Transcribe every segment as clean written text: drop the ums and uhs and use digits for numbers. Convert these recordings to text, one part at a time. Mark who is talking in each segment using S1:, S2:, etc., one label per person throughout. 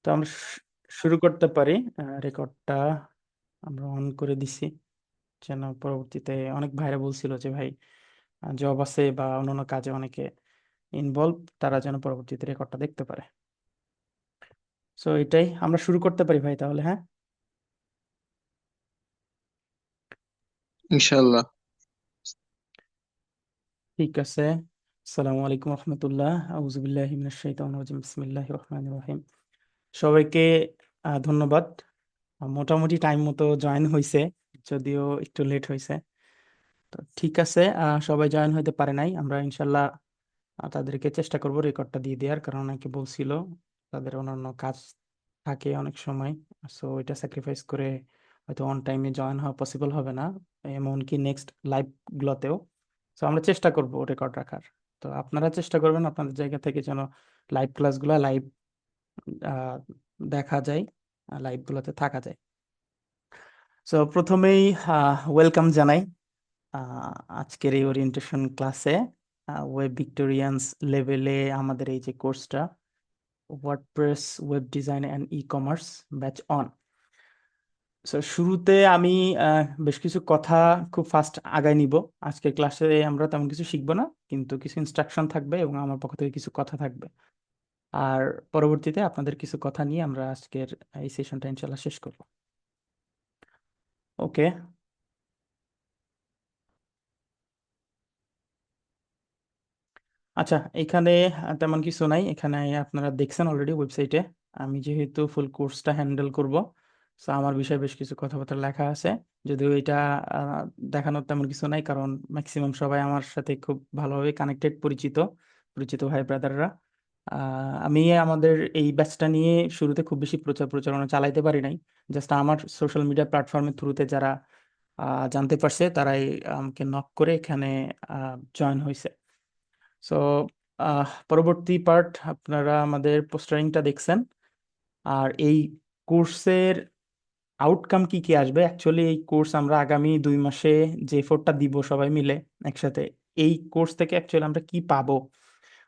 S1: তো আমরা শুরু করতে পারি। রেকর্ডটা আমরা অন করে দিছি, যেন পরবর্তীতে অনেক ভাইরা বলছিল যে ভাই জব আছে বা অন্যান্য কাজে অনেকে ইনভলভ, তারা যেন পরবর্তীতে রেকর্ডটা দেখতে পারে। সো এটাই, আমরা শুরু করতে পারি ভাই তাহলে। হ্যাঁ,
S2: ইনশাল্লাহ।
S1: ঠিক আছে। আসসালামু আলাইকুম রহমতুল্লাহ, আউযুবিল্লাহি মিনাশ শাইতানির রাজিম, বিসমিল্লাহির রহমানির রহিম। সবাইকে ধন্যবাদ। মোটামুটি টাইম মতো জয়েন হয়েছে, যদিও একটু লেট হয়েছে। তো ঠিক আছে, সবাই জয়েন হতে পারে নাই, আমরা ইনশাল্লাহ তাদেরকে চেষ্টা করব রেকর্ডটা দিয়ে দেওয়ার, কারণ অনেকে বলছিল তাদের অন্যান্য কাজ থাকে অনেক সময়। সো এটা স্যাক্রিফাইস করে হয়তো অন টাইমে জয়েন হওয়া পসিবল হবে না, এমনকি নেক্সট লাইভ গুলোতেও। সো আমরা চেষ্টা করব রেকর্ড রাখার। তো আপনারা চেষ্টা করবেন আপনাদের জায়গা থেকে যেন লাইভ ক্লাসগুলো লাইভ দেখা যায়, লাইভ গুলোতে থাকা যায়। সো প্রথমেই ওয়েলকাম জানাই আজকের এই ওরিয়েন্টেশন ক্লাসে। ওয়েব ভিক্টোরিয়ান্স লেভেলে আমাদের এই যে কোর্সটা, WordPress web design and e commerce batch on. So শুরুতে আমি বেশ কিছু কথা খুব ফাস্ট আগায় নিব। আজকের ক্লাসে আমরা তেমন কিছু শিখবো না, কিন্তু কিছু ইনস্ট্রাকশন থাকবে এবং আমার পক্ষ থেকে কিছু কথা থাকবে। আর পরবর্তীতে আপনাদের কিছু কথা নিয়ে আমরা আজকের এই সেশনটা ইনশাল্লাহ শেষ করব। ওকে। আচ্ছা, এখানে তেমন কিছু নাই। এখানে আপনারা দেখছেন অলরেডি ওয়েবসাইটে। আমি যেহেতু ফুল কোর্সটা হ্যান্ডেল করব, তো আমার বিষয়ে বেশ কিছু কথাবার্তা লেখা আছে। যদিও এটা আহ, দেখানোর তেমন কিছু নাই, কারণ ম্যাক্সিমাম সবাই আমার সাথে খুব ভালোভাবে কানেক্টেড, পরিচিত পরিচিত ভাই ব্রাদাররা। আমি আমাদের এই ব্যাচটা নিয়ে শুরুতে খুব বেশি প্রচারণা চালাইতে পারি নাই। জাস্ট আমার সোশ্যাল মিডিয়া প্ল্যাটফর্মের থ্রুতে যারা জানতে পারছে, তারাই আমাকে নক করে এখানে জয়েন হয়েছে। সো পরবর্তী পার্ট, আপনারা আমাদের পোস্টারিংটা দেখছেন। আর এই কোর্সের আউটকাম কি কি আসবে, অ্যাকচুয়ালি এই কোর্স আমরা আগামী 2 মাসে যে এফোর্টটা দিব সবাই মিলে একসাথে, এই কোর্স থেকে অ্যাকচুয়ালি আমরা কি পাবো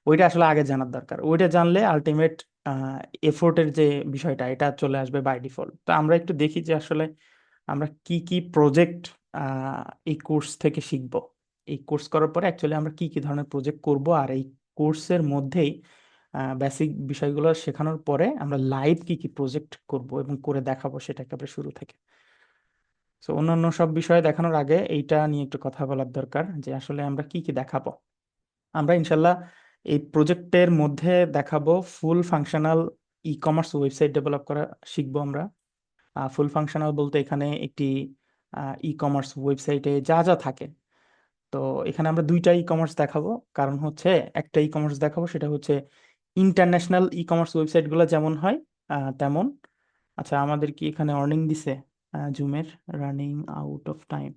S1: ওইটা আসলে আগে জানার দরকার। ওইটা জানলে আলটিমেট এফোর্টের যে বিষয়টা, এটা চলে আসবে বাই ডিফল্ট। তো আমরা একটু দেখি যে আসলে আমরা কি কি প্রজেক্ট এই কোর্স থেকে শিখব। এই কোর্স করার পরে অ্যাকচুয়ালি আমরা কি কি ধরনের প্রজেক্ট করব, আর এই কোর্সের মধ্যেই বেসিক বিষয়গুলো শেখানোর পরে আমরা লাইভ কি কি প্রজেক্ট করব এবং করে দেখাবো, সেটা একেবারে শুরু থেকে। তো অন্যান্য সব বিষয়ে দেখানোর আগে এইটা নিয়ে একটু কথা বলার দরকার, যে আসলে আমরা কি কি দেখাবো। আমরা ইনশাল্লাহ এই প্রজেক্টের মধ্যে দেখাবো ফুল functional e commerce website develop করা শিখবো আমরা। ফুল ফাংশনাল বলতে এখানে একটি ই কমার্স ওয়েবসাইটে যা যা থাকে, তো এখানে আমরা দুইটা ই কমার্স দেখাবো। কারণ হচ্ছে একটা ই কমার্স দেখাবো সেটা হচ্ছে ইন্টারন্যাশনাল ই কমার্স ওয়েবসাইট গুলো যেমন হয় তেমন। আচ্ছা, আমাদের কি এখানে অর্নিং দিছে জুমের? Running out of time.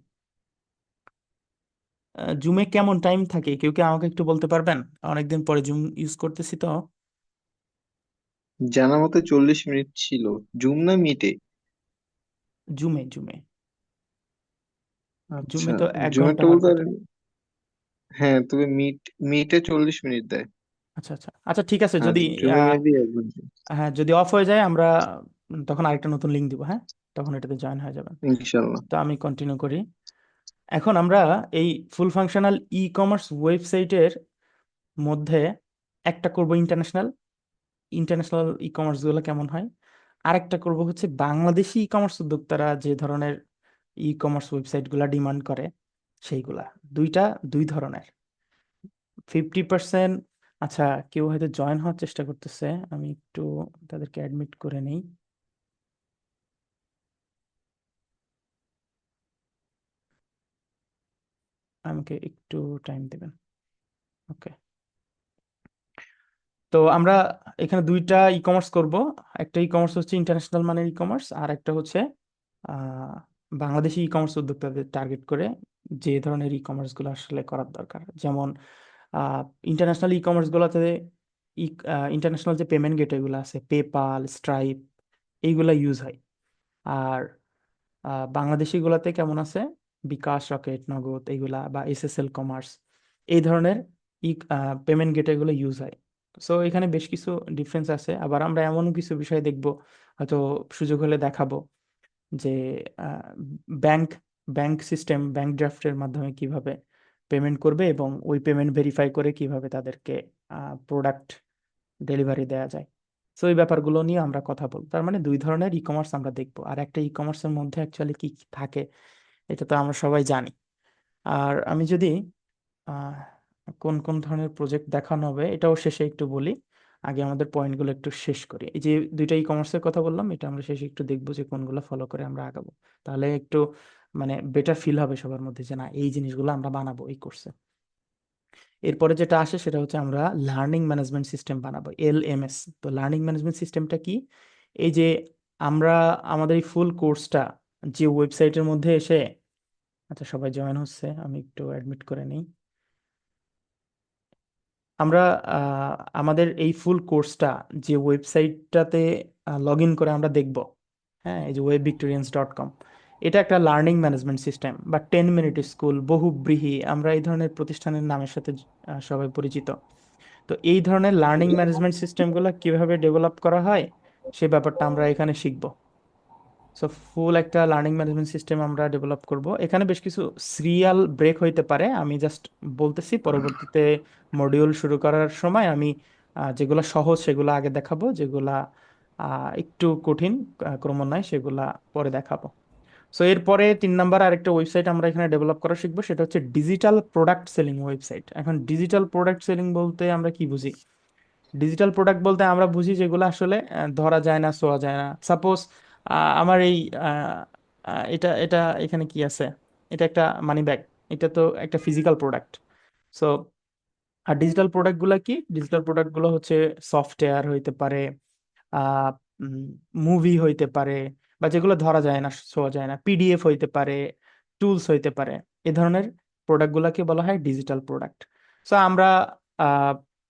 S1: জুমে কেমন টাইম থাকে, কেউ কি আমাকে একটু বলতে পারবেন? অনেকদিন পরে জুম ইউজ করতেছি তো।
S2: জানা মতে 40 মিনিট ছিল। জুম না মিটে?
S1: জুমে জুমে
S2: আচ্ছা।
S1: জুমে তো 1 ঘন্টা
S2: জুমেরটা
S1: পার
S2: বলতে
S1: পাঠায়।
S2: পারেন। হ্যাঁ, তবে মিটে 40 মিনিট দেয়।
S1: আচ্ছা আচ্ছা আচ্ছা, ঠিক আছে।
S2: আর
S1: যদি
S2: জুমে
S1: আহ,
S2: মেবি 1 ঘন্টা।
S1: হ্যাঁ, যদি অফ হয়ে যায় আমরা তখন আরেকটা নতুন লিঙ্ক দিব। হ্যাঁ, তখন এটাতে জয়েন হয়ে যাবেন।
S2: ইনশাল্লাহ।
S1: তো আমি কন্টিনিউ করি। এখন আমরা এই ফুল ফাংশনাল ই কমার্স ওয়েবসাইটের মধ্যে একটা করব ইন্টারন্যাশনাল। ইন্টারন্যাশনাল ই কমার্স গুলো কেমন হয়। আরেকটা করব হচ্ছে বাংলাদেশি ই কমার্স উদ্যোক্তারা যে ধরনের ই কমার্স ওয়েবসাইট গুলা ডিমান্ড করে সেইগুলা। দুইটা দুই ধরনের। 50%। আচ্ছা, কেউ হয়তো জয়েন হওয়ার চেষ্টা করতেছে, আমি একটু তাদেরকে অ্যাডমিট করে নেই। আমাকে একটু টাইম দেবেন। ওকে। তো আমরা এখানে দুইটা ই কমার্স করব। একটা ই কমার্স হচ্ছে ইন্টারন্যাশনাল মানের ই কমার্স, আর একটা হচ্ছে আহ, বাংলাদেশি ই কমার্স উদ্যোক্তাদের টার্গেট করে যে ধরনের ই কমার্স গুলো আসলে করার দরকার। যেমন ইন্টারন্যাশনাল ই কমার্স গুলোতে ইন্টারন্যাশনাল যে পেমেন্ট গেটওয়ে গুলো আছে, পেপাল, স্ট্রাইপ, এইগুলা ইউজ হয়। আর বাংলাদেশি গুলাতে কেমন আছে, বিকাশ, রকেট, নগদ এইগুলা, বা এসএসএল কমার্স, এই ধরনের ই পেমেন্ট গেটওয়ে গুলো ইউজ হয়। সো এখানে বেশ কিছু ডিফারেন্স আছে। আবার আমরা এমন কিছু বিষয় দেখব, হয়তো সুযোগ হলে দেখাবো, যে ব্যাংক ব্যাংক সিস্টেম ব্যাংক ড্রাফটের মাধ্যমে কিভাবে পেমেন্ট করবে এবং ওই পেমেন্ট ভেরিফাই করে কিভাবে তাদেরকে প্রোডাক্ট ডেলিভারি দেওয়া যায়। সো এই ব্যাপারগুলো নিয়ে আমরা কথা বলবো। তার মানে দুই ধরনের ই কমার্স আমরা দেখবো, আর একটা ই কমার্সের মধ্যে অ্যাকচুয়ালি কি কি থাকে এটা তো আমরা সবাই জানি। আর আমি যদি আহ, কোন কোন ধরনের প্রজেক্ট দেখানো হবে এটাও শেষে একটু বলি। আগে আমাদের পয়েন্টগুলো একটু শেষ করি। এই যে দুইটা ই কমার্সের কথা বললাম, এটা আমরা শেষে একটু দেখবো যে কোনগুলো ফলো করে আমরা আগাবো। তাহলে একটু মানে বেটার ফিল হবে সবার মধ্যে যে না, এই জিনিসগুলো আমরা বানাবো এই কোর্সে। এরপরে যেটা আসে সেটা হচ্ছে আমরা লার্নিং ম্যানেজমেন্ট সিস্টেম বানাবো, LMS। তো লার্নিং ম্যানেজমেন্ট সিস্টেমটা কি? এই যে আমরা আমাদের এই ফুল কোর্সটা যে ওয়েবসাইটের মধ্যে এসে, আচ্ছা সবাই জয়েন হচ্ছে, আমি একটু অ্যাডমিট করে নিই। আমরা আমাদের এই ফুল কোর্সটা যে ওয়েবসাইটটাতে লগ ইন করে আমরা দেখব, হ্যাঁ, এই যে webvictorians.com, এটা একটা লার্নিং ম্যানেজমেন্ট সিস্টেম বা 10 মিনিট স্কুল, বহুব্রীহি, আমরা এই ধরনের প্রতিষ্ঠানের নামের সাথে সবাই পরিচিত। তো এই ধরনের লার্নিং ম্যানেজমেন্ট সিস্টেমগুলো কিভাবে ডেভেলপ করা হয় সে ব্যাপারটা আমরা এখানে শিখব। সো ফুল একটা লার্নিং ম্যানেজমেন্ট সিস্টেম আমরা ডেভেলপ করব। এখানে বেশ কিছু সিরিয়াল ব্রেক হইতে পারে, আমি জাস্ট বলতেছি। পরবর্তীতে মডিউল শুরু করার সময় আমি যেগুলা সহজ সেগুলো আগে দেখাবো, যেগুলা একটু কঠিন ক্রমান্বয়ে সেগুলা পরে দেখাবো। সো এরপরে 3 নাম্বার আরেকটা ওয়েবসাইট আমরা এখানে ডেভেলপ করা শিখবো, সেটা হচ্ছে ডিজিটাল প্রোডাক্ট সেলিং ওয়েবসাইট। এখন ডিজিটাল প্রোডাক্ট সেলিং বলতে আমরা কি বুঝি? ডিজিটাল প্রোডাক্ট বলতে আমরা বুঝি যেগুলো আসলে ধরা যায় না, ছোঁয়া যায় না। সাপোজ আমার এই আহ, এটা এটা এখানে কি আছে, এটা একটা মানি ব্যাগ, এটা তো একটা ফিজিক্যাল প্রোডাক্ট। সো আর ডিজিটাল প্রোডাক্টগুলো কি? ডিজিটাল প্রোডাক্টগুলো হচ্ছে সফটওয়্যার হইতে পারে, আহ মুভি হইতে পারে, বা যেগুলো ধরা যায় না, ছোঁয়া যায় না, PDF হইতে পারে, টুলস হইতে পারে। এ ধরনের প্রোডাক্টগুলোকে বলা হয় ডিজিটাল প্রোডাক্ট। সো আমরা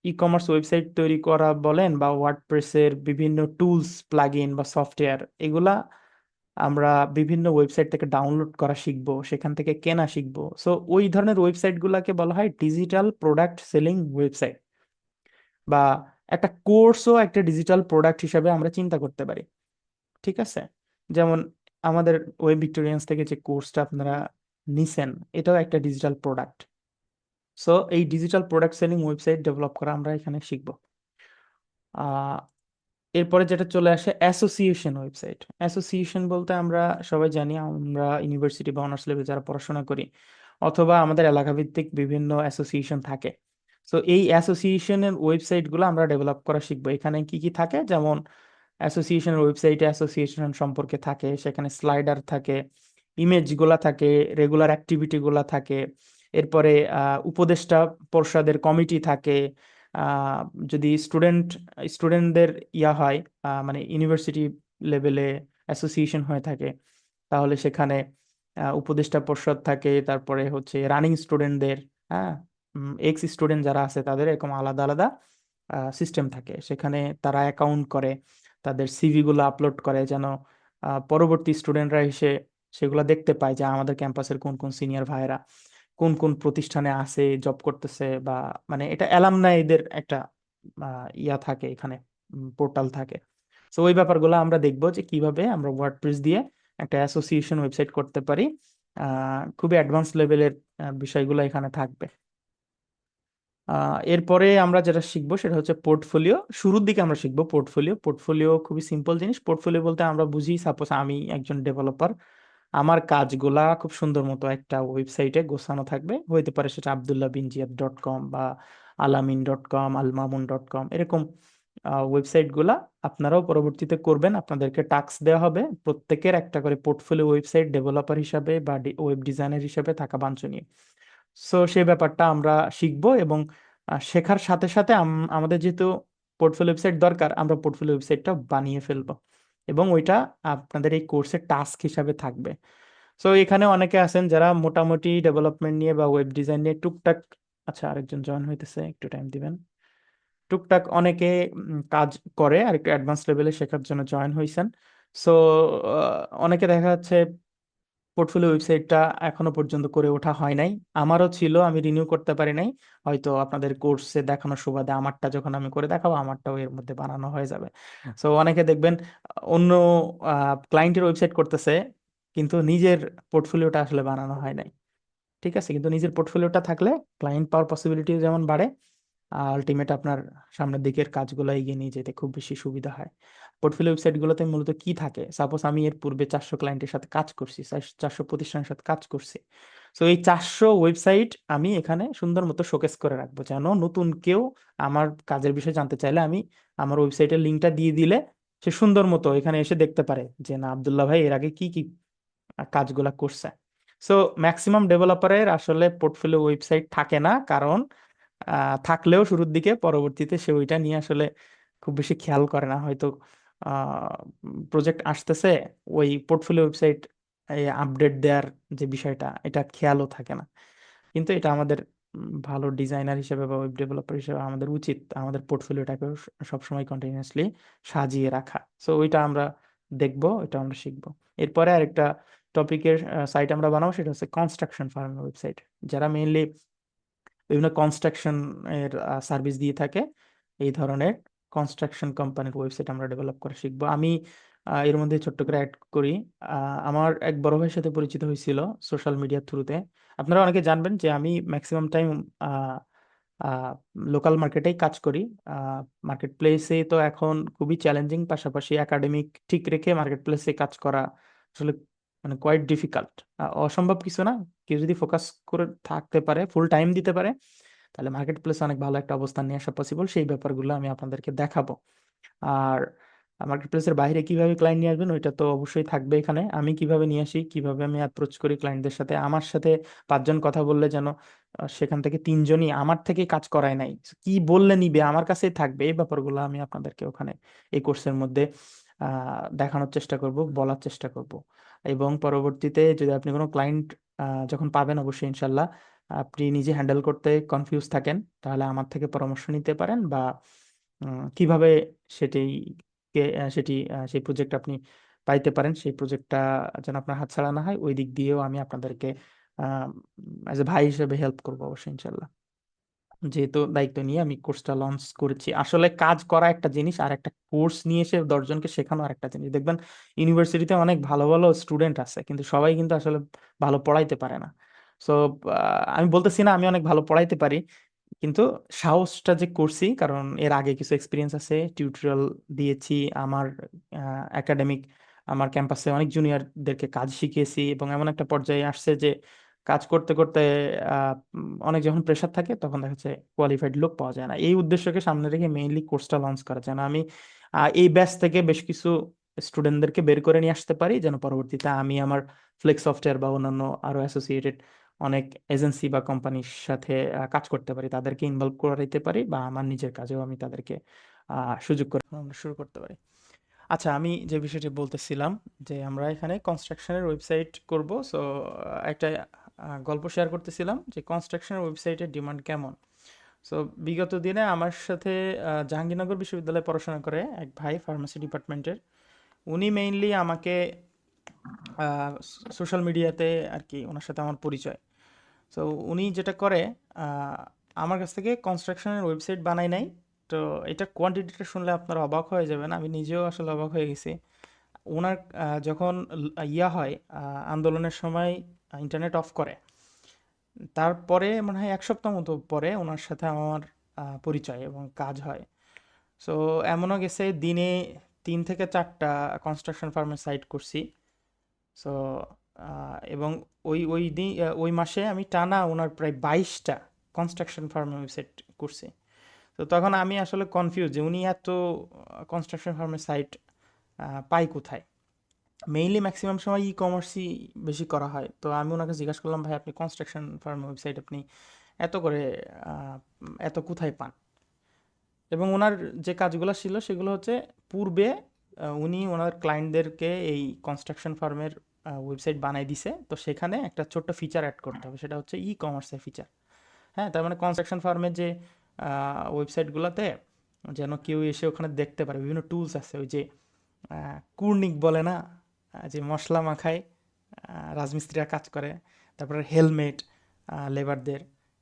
S1: ই কমার্স ওয়েবসাইট তৈরি করা বলেন বা ওয়ার্ডপ্রেসের বিভিন্ন টুলস, প্লাগইন বা সফটওয়্যার, এগুলা আমরা বিভিন্ন ওয়েবসাইট থেকে ডাউনলোড করা শিখবো, সেখান থেকে কেনা শিখবো। সো ওই ধরনের ওয়েবসাইট গুলাকে বলা হয় ডিজিটাল প্রোডাক্ট সেলিং ওয়েবসাইট। বা একটা কোর্সও একটা ডিজিটাল প্রোডাক্ট হিসাবে আমরা চিন্তা করতে পারি। ঠিক আছে? যেমন আমাদের ওয়েব ভিক্টোরিয়ান্স থেকে যে কোর্সটা আপনারা নিছেন, এটাও একটা ডিজিটাল প্রোডাক্ট। সো এই digital product selling website develop করা আমরা এখানে শিখবো। আহ এরপরে যেটা চলে আসে অ্যাসোসিয়েশন ওয়েবসাইট। অ্যাসোসিয়েশন বলতে আমরা সবাই জানি, আমরা ইউনিভার্সিটি বা অনার্স লেভেল যারা পড়াশোনা করি, অথবা আমাদের এলাকা ভিত্তিক বিভিন্ন অ্যাসোসিয়েশন থাকে। সো এই অ্যাসোসিয়েশনের ওয়েবসাইটগুলো আমরা ডেভেলপ করা শিখবো। এখানে কি কি থাকে? যেমন অ্যাসোসিয়েশনের ওয়েবসাইটে অ্যাসোসিয়েশন সম্পর্কে থাকে, সেখানে স্লাইডার থাকে, ইমেজগুলা থাকে, রেগুলার অ্যাক্টিভিটিগুলা থাকে। এরপরে উপদেষ্টা পর্ষদের কমিটি থাকে। আহ, যদি স্টুডেন্টদের ইয়া হয়, মানে ইউনিভার্সিটি লেভেলে অ্যাসোসিয়েশন হয়ে থাকে, তাহলে সেখানে উপদেষ্টা পর্ষদ থাকে। তারপরে হচ্ছে রানিং স্টুডেন্টদের, হ্যাঁ, এক্স স্টুডেন্ট যারা আছে তাদের এরকম আলাদা আলাদা সিস্টেম থাকে। সেখানে তারা অ্যাকাউন্ট করে, তাদের সিভি গুলো আপলোড করে, যেন পরবর্তী স্টুডেন্টরা এসে সেগুলো দেখতে পায় যে আমাদের ক্যাম্পাসের কোন কোন সিনিয়র ভাইরা কোন কোন প্রতিষ্ঠানে আছে, জব করতেছে, বা মানে এটা অ্যালামনাইদের একটা ইয়া থাকে এখানে, পোর্টাল থাকে। তো ওই ব্যাপারগুলো আমরা দেখবো যে কিভাবে আমরা ওয়ার্ডপ্রেস দিয়ে একটা অ্যাসোসিয়েশন ওয়েবসাইট করতে পারি। খুবই অ্যাডভান্স লেভেলের বিষয়গুলো এখানে থাকবে। এরপরে আমরা যেটা শিখবো সেটা হচ্ছে পোর্টফোলিও। শুরুর দিকে আমরা শিখবো পোর্টফোলিও। পোর্টফোলিও খুবই সিম্পল জিনিস। পোর্টফোলিও বলতে আমরা বুঝি, সাপোজ আমি একজন ডেভেলপার, আমার কাজগুলা খুব সুন্দর মতো একটা ওয়েবসাইটে গোছানো থাকবে। হইতে পারে সেটা abdullahbinjiyad.com বা alamin.com, almamun.com, এরকম ওয়েবসাইট গুলা আপনারাও পরবর্তীতে করবেন। আপনাদেরকে টাস্ক দেওয়া হবে, প্রত্যেকের একটা করে পোর্টফোলিও ওয়েবসাইট ডেভেলপার হিসাবে বা ওয়েব ডিজাইনার হিসাবে থাকা বাঞ্ছনীয়। সো সেই ব্যাপারটা আমরা শিখবো, এবং শেখার সাথে সাথে আমাদের যেহেতু পোর্টফোলিও ওয়েবসাইট দরকার, আমরা পোর্টফোলিও ওয়েবসাইটটা বানিয়ে ফেলবো, এবং ওইটা আপনাদের এই কোর্সের টাস্ক হিসাবে থাকবে। সো এখানে অনেকে আছেন যারা মোটামুটি ডেভেলপমেন্ট নিয়ে বা ওয়েব ডিজাইন নিয়ে টুকটাক, আচ্ছা আরেকজন জয়েন হইতেছে, একটু টাইম দিবেন। টুকটাক অনেকে কাজ করে, আর একটু অ্যাডভান্স লেভেলে শেখার জন্য জয়েন হয়েছেন। সো অনেকে দেখা যাচ্ছে পোর্টফোলিও ওয়েবসাইটটা এখনো পর্যন্ত করে ওঠা হয় নাই। আমারও ছিল, আমি রিনিউ করতে পারি নাই। হয়তো আপনাদের কোর্সে দেখানোর সুবাদে আমারটা যখন আমি করে দেখাবো, আমারটাও এর মধ্যে বানানো হয়ে যাবে। সো অনেকে দেখবেন অন্য ক্লায়েন্টের ওয়েবসাইট করতেছে, কিন্তু নিজের পোর্টফোলিওটা আসলে বানানো হয় নাই। ঠিক আছে, কিন্তু নিজের পোর্টফোলিওটা থাকলে ক্লায়েন্ট পাওয়ার পসিবিলিটি যেমন বাড়ে, আলটিমেট আপনার সামনের দিকের কাজগুলো এগিয়ে নিয়ে যেতে খুব বেশি সুবিধা হয়। পোর্টফোলিও ওয়েবসাইটগুলোতে মূলত কি থাকে, সাপোজ আমি এর পূর্বে 400 ক্লায়েন্টের সাথে কাজ করছি, 400 প্রতিষ্ঠানের সাথে কাজ করছি। সো এই 400 ওয়েবসাইট আমি এখানে সুন্দর মতো শোকেস করে রাখবো, যেন নতুন কেউ আমার কাজের বিষয়ে জানতে চাইলে আমি আমার ওয়েবসাইটের লিঙ্কটা দিয়ে দিলে সে সুন্দর মতো এখানে এসে দেখতে পারে যে না, আব্দুল্লাহ ভাই এর আগে কি কি কাজগুলা করছে। সো ম্যাক্সিমাম ডেভেলপারের আসলে পোর্টফোলিও ওয়েবসাইট থাকে না, কারণ থাকলেও শুরুর দিকে, পরবর্তীতে সে ওইটা নিয়ে আসলে খুব বেশি খেয়াল করে না। হয়তো প্রজেক্ট আসতেছে, ওই পোর্টফোলিও ওয়েবসাইট আপডেট দেওয়ার যে বিষয়টা, এটা খেয়ালও থাকে না। কিন্তু এটা আমাদের ভালো ডিজাইনার হিসেবে বা ওয়েব ডেভেলপার হিসেবে আমাদের উচিত আমাদের পোর্টফোলিওটাকে সবসময় কন্টিনিউয়াসলি সাজিয়ে রাখা। সো ওইটা আমরা দেখবো, এটা আমরা শিখবো। এরপরে আরেকটা টপিকের সাইট আমরা বানাবো, সেটা হচ্ছে কনস্ট্রাকশন ফার্মের ওয়েবসাইট। যারা মেইনলি বিভিন্ন কনস্ট্রাকশন এর সার্ভিস দিয়ে থাকে, এই ধরনের কনস্ট্রাকশন কোম্পানির ওয়েবসাইট আমরা ডেভেলপ করে শিখবো। আমি এর মধ্যে ছোট্ট করে অ্যাড করি, আমার এক বড় ভাইয়ের সাথে পরিচিত হয়েছিল সোশ্যাল মিডিয়ার থ্রুতে। আপনারা অনেকে জানবেন যে আমি ম্যাক্সিমাম টাইম লোকাল মার্কেটেই কাজ করি। মার্কেট প্লেসে তো এখন খুবই চ্যালেঞ্জিং, পাশাপাশি একাডেমিক ঠিক রেখে মার্কেট প্লেসে কাজ করা আসলে মানে কোয়াইট ডিফিকাল্ট। অসম্ভব কিছু না, কেউ যদি ফোকাস করে থাকতে পারে, ফুল টাইম দিতে পারে, তাহলে মার্কেট প্লেসে অনেক ভালো একটা অবস্থান নিয়ে আসা পসিবল। সেই ব্যাপারগুলো আমি আপনাদেরকে দেখাবো। আর মার্কেট প্লেসের বাইরে কিভাবে ক্লায়েন্ট নিয়ে আসবেন, ওইটা তো অবশ্যই থাকবে এখানে। আমি কিভাবে নিয়ে আসি, কিভাবে আমি অ্যাপ্রোচ করি ক্লায়েন্টদের সাথে, আমার সাথে 5 জন কথা বললে যেন সেখান থেকে 3 জনই আমার থেকে কাজ করায় নাই, কি বললে নিবে, আমার কাছেই থাকবে, এই ব্যাপারগুলো আমি আপনাদেরকে ওখানে এই কোর্সের মধ্যে দেখানোর চেষ্টা করব, বলার চেষ্টা করব। এবং পরবর্তীতে যদি আপনি কোনো ক্লায়েন্ট যখন পাবেন, অবশ্যই ইনশাল্লাহ আপনি নিজে হ্যান্ডেল করতে কনফিউজ থাকেন, তাহলে আমার থেকে পরামর্শ নিতে পারেন, বা কিভাবে সেটি সেই প্রজেক্ট আপনি পাইতে পারেন, সেই প্রজেক্টটা যেন আপনার হাতছাড়া না হয়, ওই দিক দিয়েও আমি আপনাদেরকে অ্যাজ এ ভাই হিসেবে হেল্প করবো অবশ্যই ইনশাল্লাহ। যেহেতু দায়িত্ব নিয়ে আমি কোর্সটা লঞ্চ করেছি। আসলে কাজ করা একটা জিনিস, আর একটা কোর্স নিয়ে এসে 10 জনকে শেখানো আর একটা জিনিস। দেখবেন ইউনিভার্সিটিতে অনেক ভালো ভালো স্টুডেন্ট আছে, কিন্তু সবাই কিন্তু আসলে ভালো পড়াইতে পারে না। সো আমি বলতেছি না আমি অনেক ভালো পড়াইতে পারি, কিন্তু সাহসটা যে করছি, কারণ এর আগে কিছু এক্সপিরিয়েন্স আছে, টিউটোরিয়াল দিয়েছি, আমার একাডেমিক, আমার ক্যাম্পাসে অনেক জুনিয়রদেরকে কাজ শিখিয়েছি, এবং এমন একটা পর্যায়ে আসছে যে কাজ করতে করতে অনেক যখন প্রেশার থাকে, তখন দেখা যাচ্ছে কোয়ালিফাইড লোক পাওয়া যায় না। এই উদ্দেশ্যকে সামনে রেখে মেইনলি কোর্সটা লঞ্চ করা, যেন আমি এই ব্যাচ থেকে বেশ কিছু স্টুডেন্টদেরকে বের করে নিয়ে আসতে পারি, যেন পরবর্তীতে আমি আমার ফ্লেক্স সফটওয়্যার বা অন্যান্য আরো অ্যাসোসিয়েটেড অনেক এজেন্সি বা কোম্পানির সাথে কাজ করতে পারি, তাদেরকে ইনভলভ করাইতে পারি, বা আমার নিজের কাজেও আমি তাদেরকে সুযোগ করে আমরা শুরু করতে পারি। আচ্ছা, আমি যে বিষয়টি বলতেছিলাম, যে আমরা এখানে কনস্ট্রাকশনের ওয়েবসাইট করব। সো একটা গল্প শেয়ার করতেছিলাম যে কনস্ট্রাকশনের ওয়েবসাইটের ডিমান্ড কেমন। সো বিগত দিনে আমার সাথে জাহাঙ্গীরনগর বিশ্ববিদ্যালয়ে পড়াশোনা করে এক ভাই, ফার্মেসি ডিপার্টমেন্টের, উনি মেইনলি আমাকে সোশ্যাল মিডিয়াতে আর কি ওনার সাথে আমার পরিচয়। সো উনি যেটা করে, আহ, আমার কাছ থেকে কনস্ট্রাকশনের ওয়েবসাইট বানাই নাই। তো এটা কোয়ান্টিটিটা শুনলে আপনারা অবাক হয়ে যাবেন, আমি নিজেও আসলে অবাক হয়ে গেছি। ওনার যখন ইয়া হয়, আন্দোলনের সময় ইন্টারনেট অফ করে, তারপরে মনে হয় 1 সপ্তাহ মতো পরে ওনার সাথে আমার পরিচয় এবং কাজ হয়। সো এমনও গেছে দিনে 3 থেকে 4টা কনস্ট্রাকশন ফার্মের সাইট করছি। সো এবং ওই মাসে আমি টানা ওনার প্রায় 22টা কনস্ট্রাকশন ফার্মের ওয়েবসাইট করছি। তো তখন আমি আসলে কনফিউজ যে উনি এত কনস্ট্রাকশন ফার্মের সাইট পাই কোথায়। মেইনলি ম্যাক্সিমাম সময় ই কমার্সই বেশি করা হয়। তো আমি ওনাকে জিজ্ঞাসা করলাম, ভাই আপনি কনস্ট্রাকশন ফার্ম ওয়েবসাইট আপনি এত করে আহ, এত কোথায় পান? এবং ওনার যে কাজগুলো ছিল সেগুলো হচ্ছে, পূর্বে উনি ওনার ক্লায়েন্টদেরকে এই কনস্ট্রাকশন ফার্মের ওয়েবসাইট বানাই দিছে, তো সেখানে একটা ছোট্ট ফিচার অ্যাড করতে হবে, সেটা হচ্ছে ই কমার্সের ফিচার। হ্যাঁ, তার মানে কনস্ট্রাকশন ফার্মের যে ওয়েবসাইটগুলোতে যেন কেউ এসে ওখানে দেখতে পারে, বিভিন্ন টুলস আছে, ওই যে কুর্নিক বলে না, যে মশলা মাখায়, রাজমিস্ত্রিরা কাজ করে, তারপরে হেলমেট লেবারদের,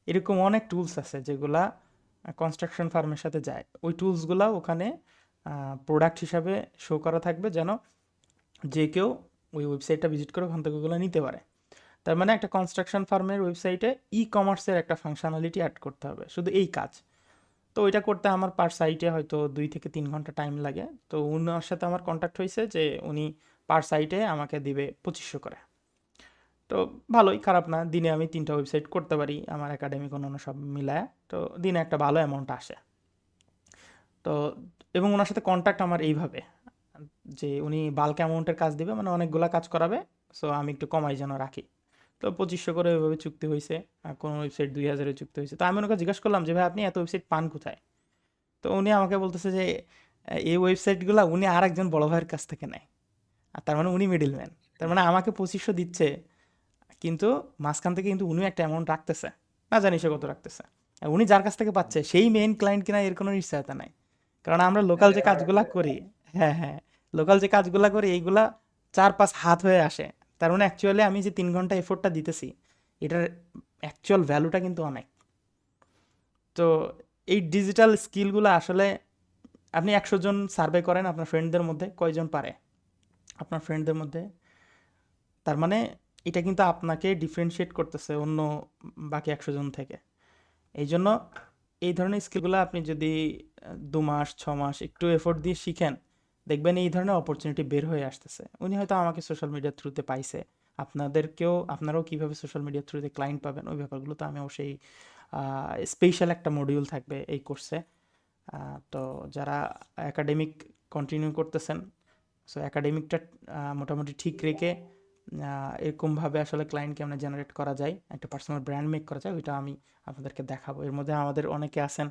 S1: এরকম অনেক টুলস আছে যেগুলা কনস্ট্রাকশন ফার্মের সাথে যায়। ওই টুলসগুলা ওখানে প্রোডাক্ট হিসাবে শো করা থাকবে, যেন যে কেউ ওই ওয়েবসাইটটা ভিজিট করে ওখান থেকে ওগুলো নিতে পারে। তার মানে একটা কনস্ট্রাকশন ফার্মের ওয়েবসাইটে ই কমার্সের একটা ফাংশনালিটি অ্যাড করতে হবে, শুধু এই কাজ। তো ওইটা করতে আমার পার সাইটে হয়তো 2 থেকে 3 ঘন্টা টাইম লাগে। তো উনার সাথে আমার কন্ট্যাক্ট হয়েছে যে উনি পার সাইটে আমাকে দিবে 2500 করে। তো ভালোই, খারাপ না, দিনে আমি 3টা ওয়েবসাইট করতে পারি আমার একাডেমিক অন্যান্য সব মিলায়। তো দিনে একটা ভালো অ্যামাউন্ট আসে। তো এবং ওনার সাথে কন্ট্যাক্ট আমার এইভাবে যে উনি বাল্ক অ্যামাউন্টের কাজ দিবে, মানে অনেকগুলা কাজ করাবে। সো আমি একটু কমাই যেন রাখি। তো 2500 করে ওইভাবে চুক্তি হয়েছে। কোনো ওয়েবসাইট 2000-এ চুক্তি হয়েছে। তো আমি ওনাকে জিজ্ঞাসা করলাম যে ভাই আপনি এত ওয়েবসাইট পান কোথায়? তো উনি আমাকে বলতেছে যে এই ওয়েবসাইটগুলো উনি আর একজন বড় ভাইয়ের কাছ থেকে নেয়। আর তার মানে উনি মিডিল ম্যান। তার মানে আমাকে 2500 দিচ্ছে, কিন্তু মাঝখান থেকে কিন্তু উনিও একটা অ্যামাউন্ট রাখতেছে। না জানি সে কত রাখতেছে। আর উনি যার কাছ থেকে পাচ্ছে সেই মেইন ক্লায়েন্ট কিনা এর কোনো নিশ্চয়তা নাই। কারণ আমরা লোকাল যে কাজগুলা করি, হ্যাঁ হ্যাঁ, লোকাল যে কাজগুলা করি এইগুলা 4-5 হাত হয়ে আসে। তার মানে অ্যাকচুয়ালি আমি যে 3 ঘন্টা এফোর্টটা দিতেছি, এটার অ্যাকচুয়াল ভ্যালুটা কিন্তু অনেক। তো এই ডিজিটাল স্কিলগুলো আসলে আপনি 100 জন সার্ভে করেন আপনার ফ্রেন্ডদের মধ্যে কয়জন পারে আপনার ফ্রেন্ডদের মধ্যে? তার মানে এটা কিন্তু আপনাকে ডিফারেন্সিয়েট করতেছে অন্য বাকি 100 জন থেকে। এই জন্য এই ধরনের স্কিলগুলো আপনি যদি 2 মাস 6 মাস একটু এফোর্ট দিয়ে শিখেন, দেখবেন এই ধরনের অপরচুনিটি বের হয়ে আসতেছে। উনি হয়তো আমাকে সোশ্যাল মিডিয়ার থ্রুতে পাইছে, আপনারাও কিভাবে সোশ্যাল মিডিয়ার থ্রুতে ক্লায়েন্ট পাবেন ওই ব্যাপারগুলো তো আমি অবশ্যই, স্পেশাল একটা মডিউল থাকবে এই কোর্সে। তো যারা একাডেমিক কন্টিনিউ করতেছেন, সো একাডেমিকটা মোটামুটি ঠিক রেখে এরকমভাবে আসলে ক্লায়েন্ট কেমন জেনারেট করা যায়, একটা পার্সোনাল ব্র্যান্ড মেক করা যায়, ওইটা আমি আপনাদেরকে দেখাবো। এর মধ্যে আমাদের অনেকে আছেন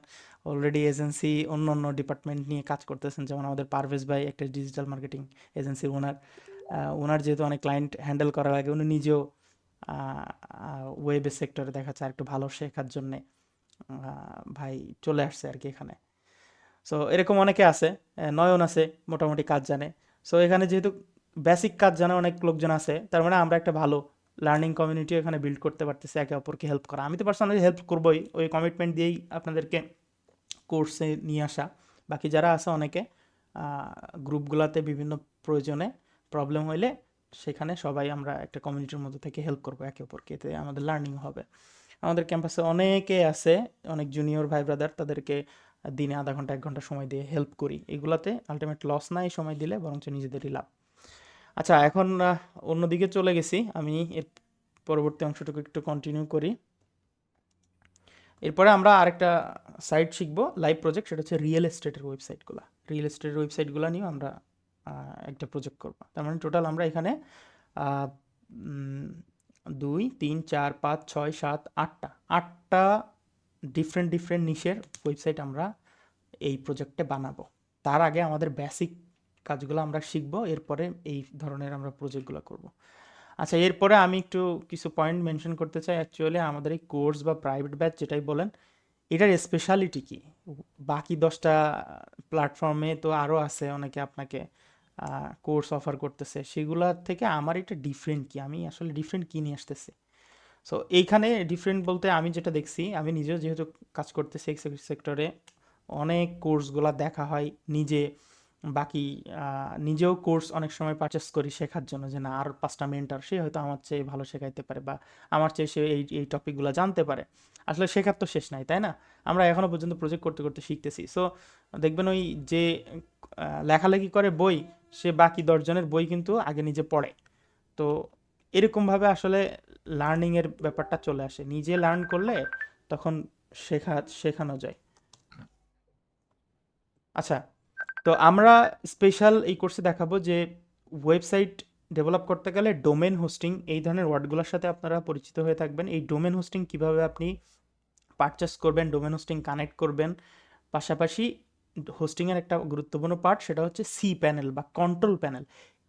S1: অলরেডি এজেন্সি, অন্য অন্য ডিপার্টমেন্ট নিয়ে কাজ করতেছেন, যেমন আমাদের পারভেজ ভাই একটা ডিজিটাল মার্কেটিং এজেন্সির ওনার। ওনার যেহেতু অনেক ক্লায়েন্ট হ্যান্ডেল করার আগে উনি নিজেও ওয়েবের সেক্টরে দেখা যাচ্ছে একটু ভালো শেখার জন্যে ভাই চলে আসছে আর কি এখানে। সো এরকম অনেকে আছে। নয়ন আছে, মোটামুটি কাজ জানে। সো এখানে যেহেতু বেসিক কাজ জানা অনেক লোকজন আছে, তার মানে আমরা একটা ভালো লার্নিং কমিউনিটি এখানে বিল্ড করতে পারতেছি, একে অপরকে হেল্প করা। আমি তো পার্সোনালি হেল্প করবোই, ওই কমিটমেন্ট দিয়েই আপনাদেরকে কোর্সে নিয়ে আসা। বাকি যারা আছে অনেকে গ্রুপগুলোতে বিভিন্ন প্রয়োজনে প্রবলেম হইলে সেখানে সবাই আমরা একটা কমিউনিটির মধ্যে থেকে হেল্প করবো একে অপরকে, এতে আমাদের লার্নিং হবে। আমাদের ক্যাম্পাসে অনেকে আছে, অনেক জুনিয়র ভাই ব্রাদার, তাদেরকে দিনে আধা ঘন্টা 1 ঘন্টা সময় দিয়ে হেল্প করি। এগুলাতে আলটিমেট লস নাই সময় দিলে, বরঞ্চ নিজেদেরই লাভ। আচ্ছা, এখন অন্যদিকে চলে গেছি আমি, এর পরবর্তী অংশটুকু একটু কন্টিনিউ করি। এরপরে আমরা আরেকটা সাইট শিখবো লাইভ প্রজেক্ট, সেটা হচ্ছে রিয়েল এস্টেটের ওয়েবসাইটগুলো। রিয়েল এস্টেটের ওয়েবসাইটগুলো নিয়েও আমরা একটা প্রজেক্ট করবো। তার মানে টোটাল আমরা এখানে আহ, 2 3 4 5 6 7 8টা 8টা ডিফারেন্ট ডিফারেন্ট নিশের ওয়েবসাইট আমরা এই প্রজেক্টে বানাবো। তার আগে আমাদের বেসিক কাজগুলো আমরা শিখবো, এরপরে এই ধরনের আমরা প্রজেক্টগুলো করব। আচ্ছা, এরপরে আমি একটু কিছু পয়েন্ট মেনশন করতে চাই। অ্যাকচুয়ালি আমাদের এই কোর্স বা প্রাইভেট ব্যাচ যেটাই বলেন, এটার স্পেশালিটি কি? বাকি 10টা প্ল্যাটফর্মে তো আরও আছে, অনেকে আপনাকে কোর্স অফার করতেছে, সেগুলোর থেকে আমার এটা ডিফারেন্ট কি, আমি আসলে ডিফারেন্ট কি নিয়ে আসতেছি। সো এইখানে ডিফারেন্ট বলতে আমি যেটা দেখছি, আমি নিজেও যেহেতু কাজ করতেছি এই সেক্টরে, অনেক কোর্সগুলো দেখা হয় নিজে। বাকি নিজেও কোর্স অনেক সময় পারচেস করি শেখার জন্য, যে না আর 5টা মেন্টর সে হয়তো আমার চেয়ে ভালো শেখাইতে পারে, বা আমার চেয়ে সে এই এই টপিকগুলো জানতে পারে। আসলে শেখার তো শেষ নাই, তাই না? আমরা এখনো পর্যন্ত প্রজেক্ট করতে করতে শিখতেছি। সো দেখবেন ওই যে লেখালেখি করে বই, সে বাকি 10 জনের বই কিন্তু আগে নিজে পড়ে। তো এরকমভাবে আসলে লার্নিংয়ের ব্যাপারটা চলে আসে, নিজে লার্ন করলে তখন শেখানো যায়। আচ্ছা, তো আমরা স্পেশাল এই কোর্সে দেখাবো যে ওয়েবসাইট ডেভেলপ করতে গেলে ডোমেন হোস্টিং এই ধরনের ওয়ার্ডগুলোর সাথে আপনারা পরিচিত হয়ে থাকবেন। এই ডোমেন হোস্টিং কিভাবে আপনি পারচেস করবেন, ডোমেন হোস্টিং কানেক্ট করবেন। পাশাপাশি হোস্টিংয়ের একটা গুরুত্বপূর্ণ পার্ট, সেটা হচ্ছে সি প্যানেল বা কন্ট্রোল প্যানেল।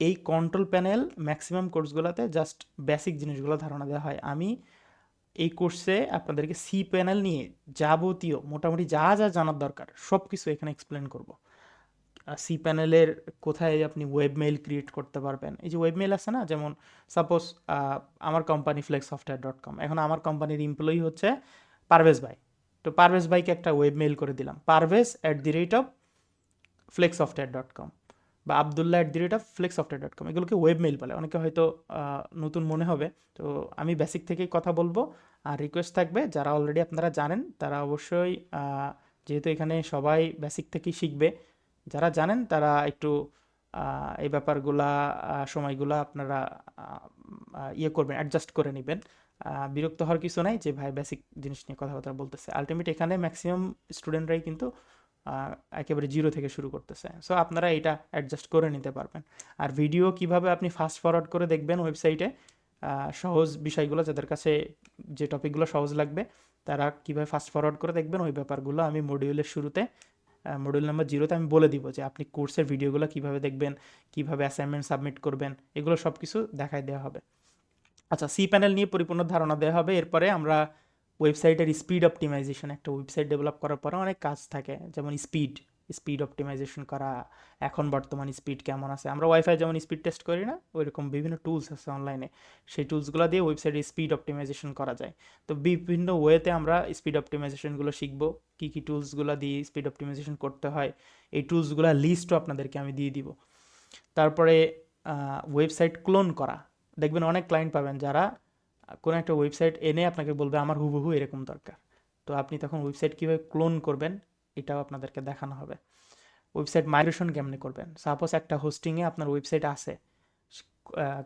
S1: এই কন্ট্রোল প্যানেল ম্যাক্সিমাম কোর্সগুলোতে জাস্ট বেসিক জিনিসগুলো ধারণা দেওয়া হয়। আমি এই কোর্সে আপনাদেরকে সি প্যানেল নিয়ে যাবতীয় মোটামুটি যা যা জানার দরকার সব কিছু এখানে এক্সপ্লেন করব। সি প্যানেলের কোথায় আপনি ওয়েব মেইল ক্রিয়েট করতে পারবেন। এই যে ওয়েব মেইল আছে না, যেমন সাপোজ আমার কোম্পানি flexsoftware.com, এখন আমার কোম্পানির এমপ্লয়ি হচ্ছে পারভেজ ভাই। তো পারভেজ ভাইকে একটা ওয়েব মেইল করে দিলাম, parvez@flexsoftware.com বা abdullah@flexsoftware.com, এগুলোকে ওয়েব মেইল বলে। অনেকে হয়তো নতুন মনে হবে। তো আমি বেসিক থেকেই কথা বলবো, আর রিকোয়েস্ট থাকবে যারা অলরেডি আপনারা জানেন তারা অবশ্যই, যেহেতু এখানে সবাই বেসিক থেকেই শিখবে, যারা জানেন তারা একটু এই ব্যাপারগুলা, সময়গুলা আপনারা ইয়ে করবেন, অ্যাডজাস্ট করে নেবেন। বিরক্ত হওয়ার কিছু নাই যে ভাই বেসিক জিনিস নিয়ে কথাবার্তা বলতেছে। আলটিমেট এখানে ম্যাক্সিমাম স্টুডেন্টরাই কিন্তু আহ, একেবারে জিরো থেকে শুরু করতেছে। সো আপনারা এটা অ্যাডজাস্ট করে নিতে পারবেন। আর ভিডিও কিভাবে আপনি ফাস্ট ফরওয়ার্ড করে দেখবেন ওয়েবসাইটে, সহজ বিষয়গুলো যাদের কাছে, যে টপিকগুলো সহজ লাগবে তারা কিভাবে ফাস্ট ফরওয়ার্ড করে দেখবেন, ওই ব্যাপারগুলো আমি মডিউলের শুরুতে, মডিউল নাম্বার 0-তে আমি বলে দিব যে আপনি কোর্সের ভিডিওগুলো কিভাবে দেখবেন, কিভাবে অ্যাসাইনমেন্ট সাবমিট করবেন, এগুলো সব কিছু দেখাই দেওয়া হবে। আচ্ছা, সি প্যানেল নিয়ে পরিপূর্ণ ধারণা দেওয়া হবে। এরপরে আমরা ওয়েবসাইটের স্পিড অপটিমাইজেশন, একটা ওয়েবসাইট ডেভেলপ করার পরে অনেক কাজ থাকে, যেমন স্পিড স্পিড অপটিমাইজেশন করা, এখন বর্তমান স্পিড কেমন আছে। আমরা ওয়াইফাই যেমন স্পিড টেস্ট করি না, ওইরকম বিভিন্ন টুলস আছে অনলাইনে, সেই টুলসগুলো দিয়ে ওয়েবসাইটে স্পিড অপটিমাইজেশন করা যায়। তো বিভিন্ন ওয়েতে আমরা স্পিড অপটিমাইজেশনগুলো শিখবো, কী কী টুলসগুলো দিয়ে স্পিড অপটিমাইজেশন করতে হয়, এই টুলসগুলো লিস্টও আপনাদেরকে আমি দিয়ে দিব। তারপরে ওয়েবসাইট ক্লোন করা, দেখবেন অনেক ক্লায়েন্ট পাবেন যারা কোনো একটা ওয়েবসাইট এনে আপনাকে বলবে আমার হুবহু এরকম দরকার। তো আপনি তখন ওয়েবসাইট কীভাবে ক্লোন করবেন এটাও আপনাদেরকে দেখানো হবে। ওয়েবসাইট মাইগ্রেশন কেমনে করবেন, সাপোজ একটা হোস্টিংয়ে আপনার ওয়েবসাইট আছে,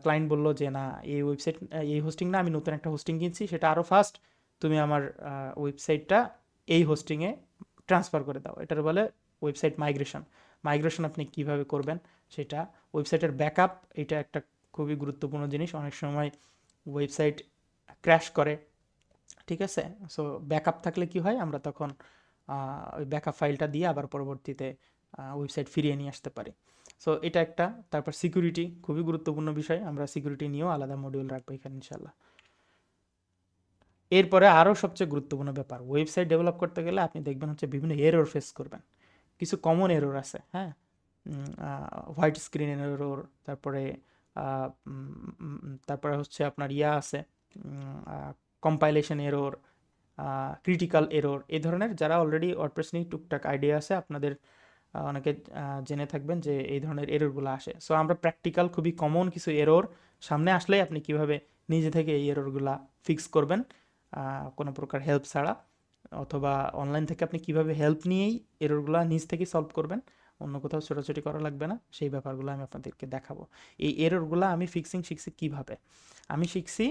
S1: ক্লায়েন্ট বলল যে না, এই ওয়েবসাইট, এই হোস্টিং না, আমি নতুন একটা হোস্টিং কিনছি, সেটা আরও ফাস্ট, তুমি আমার ওয়েবসাইটটা এই হোস্টিংয়ে ট্রান্সফার করে দাও, এটার বলে ওয়েবসাইট মাইগ্রেশন। মাইগ্রেশন আপনি কিভাবে করবেন সেটা, ওয়েবসাইটের ব্যাকআপ, এটা একটা খুবই গুরুত্বপূর্ণ জিনিস। অনেক সময় ওয়েবসাইট ক্র্যাশ করে, ঠিক আছে। সো ব্যাকআপ থাকলে কি হয়, আমরা তখন ওই ব্যাকআপ ফাইলটা দিয়ে আবার পরবর্তীতে ওয়েবসাইট ফিরিয়ে নিয়ে আসতে পারি। সো এটা একটা। তারপর সিকিউরিটি খুবই গুরুত্বপূর্ণ বিষয়, আমরা সিকিউরিটি নিয়েও আলাদা মডিউল রাখবো এখানে ইনশাল্লাহ। এরপরে আরও সবচেয়ে গুরুত্বপূর্ণ ব্যাপার, ওয়েবসাইট ডেভেলপ করতে গেলে আপনি দেখবেন হচ্ছে বিভিন্ন এরর ফেস করবেন। কিছু কমন এরর আছে, হ্যাঁ, হোয়াইট স্ক্রিন এরর, তারপরে তারপরে হচ্ছে আপনার ইয়া আছে, কম্পাইলেশন এরর, ক্রিটিক্যাল এরর, এই ধরনের। যারা অলরেডি ওয়ার্ডপ্রেস নিয়ে টুকটাক আইডিয়া আছে আপনাদের, অনেকে জেনে থাকবেন যে এই ধরনের এররগুলো আসে। সো আমরা প্র্যাকটিক্যাল খুবই কমন কিছু এরর সামনে আসলেই আপনি কিভাবে নিজে থেকে এই এররগুলা ফিক্স করবেন, কোনো প্রকার হেল্প ছাড়া, অথবা অনলাইন থেকে আপনি কিভাবে হেল্প নিয়েই এররগুলা নিজ থেকেই সলভ করবেন, অন্য কোথাও ছোটাছুটি করা লাগবে না, সেই ব্যাপারগুলো আমি আপনাদেরকে দেখাবো। এই এররগুলো আমি ফিক্সিং শিখছি কিভাবে, আমি শিখছি,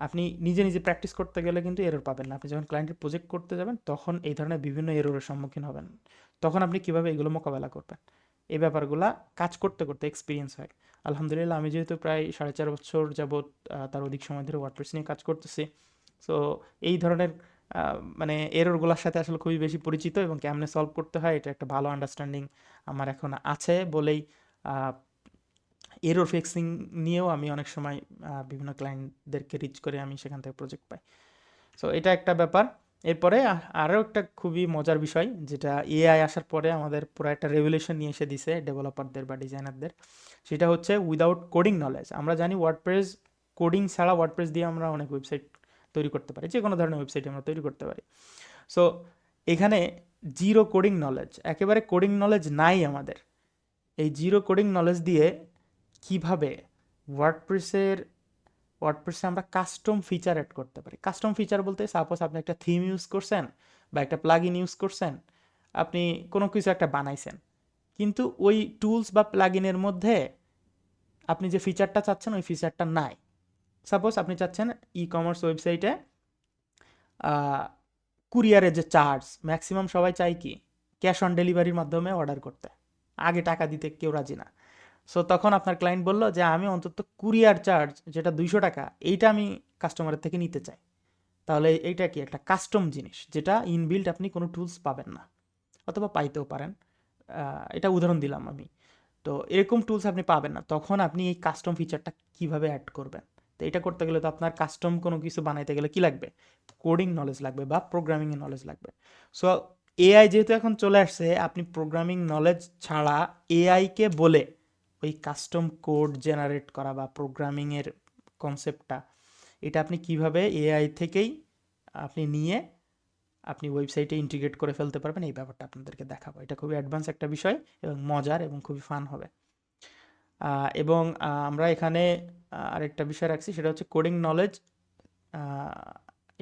S1: আপনি নিজে নিজে প্র্যাকটিস করতে গেলে কিন্তু এরর পাবেন না। আপনি যখন ক্লায়েন্টের প্রজেক্ট করতে যাবেন তখন এই ধরনের বিভিন্ন এররের সম্মুখীন হবেন, তখন আপনি কিভাবে এগুলো মোকাবেলা করবেন, এই ব্যাপারগুলা কাজ করতে করতে এক্সপিরিয়েন্স হয়। আলহামদুলিল্লাহ, আমি যেহেতু প্রায় 4.5 বছর যাবৎ, তার অধিক সময় ধরে ওয়ার্ডপ্রেস নিয়ে কাজ করতেছি, সো এই ধরনের মানে এররগুলোর সাথে আসলে খুবই বেশি পরিচিত, এবং কেমনে সলভ করতে হয় এটা একটা ভালো আন্ডারস্ট্যান্ডিং আমার এখন আছে বলেই এরর ফিক্সিং নিয়েও আমি অনেক সময় বিভিন্ন ক্লায়েন্টদেরকে রিচ করে আমি সেখান থেকে প্রজেক্ট পাই। সো এটা একটা ব্যাপার। এরপরে আরও একটা খুবই মজার বিষয়, যেটা এআই আসার পরে আমাদের পুরো একটা রেভলিউশন নিয়ে এসে দিছে ডেভেলপারদের বা ডিজাইনারদের, সেটা হচ্ছে উইদাউট কোডিং নলেজ। আমরা জানি ওয়ার্ডপ্রেস, কোডিং ছাড়া ওয়ার্ডপ্রেস দিয়ে আমরা অনেক ওয়েবসাইট তৈরি করতে পারি, যে কোনো ধরনের ওয়েবসাইট আমরা তৈরি করতে পারি। সো এখানে জিরো কোডিং নলেজ, একেবারে কোডিং নলেজ নাই আমাদের, এই জিরো কোডিং নলেজ দিয়ে কিভাবে ওয়ার্ডপ্রেসের ওয়ার্ডপ্রেসে আমরা কাস্টম ফিচার অ্যাড করতে পারি। কাস্টম ফিচার বলতে সাপোজ আপনি একটা থিম ইউজ করছেন বা একটা প্লাগইন ইউজ করছেন, আপনি কোনো কিছু একটা বানাইছেন, কিন্তু ওই টুলস বা প্লাগইনের মধ্যে আপনি যে ফিচারটা চাচ্ছেন ওই ফিচারটা নাই। সাপোজ আপনি চাচ্ছেন ই কমার্স ওয়েবসাইটে কুরিয়ারের যে চার্জ, ম্যাক্সিমাম সবাই চায় কি ক্যাশ অন ডেলিভারির মাধ্যমে অর্ডার করতে, আগে টাকা দিতে কেউ রাজি না। সো তখন আপনার ক্লায়েন্ট বলল যে আমি অন্তত কুরিয়ার চার্জ যেটা 200 টাকা, এইটা আমি কাস্টমারের থেকে নিতে চাই। তাহলে এইটা কি একটা কাস্টম জিনিস, যেটা ইনবিল্ট আপনি কোনো টুলস পাবেন না, অথবা পাইতেও পারেন, এটা উদাহরণ দিলাম আমি। তো এরকম টুলস আপনি পাবেন না, তখন আপনি এই কাস্টম ফিচারটা কিভাবে অ্যাড করবেন। তো এটা করতে গেলে তো আপনার কাস্টম কোনো কিছু বানাইতে গেলে কি লাগবে, কোডিং নলেজ লাগবে বা প্রোগ্রামিংয়ের নলেজ লাগবে। সো এআই যেহেতু এখন চলে আসছে, আপনি প্রোগ্রামিং নলেজ ছাড়া এআইকে বলে ওই কাস্টম কোড জেনারেট করা বা প্রোগ্রামিংয়ের কনসেপ্টটা, এটা আপনি কিভাবে এআই থেকেই আপনি নিয়ে আপনি ওয়েবসাইটে ইন্টিগ্রেট করে ফেলতে পারবেন, এই ব্যাপারটা আপনাদেরকে দেখাবো। এটা খুবই অ্যাডভান্স একটা বিষয় এবং মজার এবং খুবই ফান হবে। এবং আমরা এখানে আরেকটা বিষয় রাখছি, সেটা হচ্ছে কোডিং নলেজ।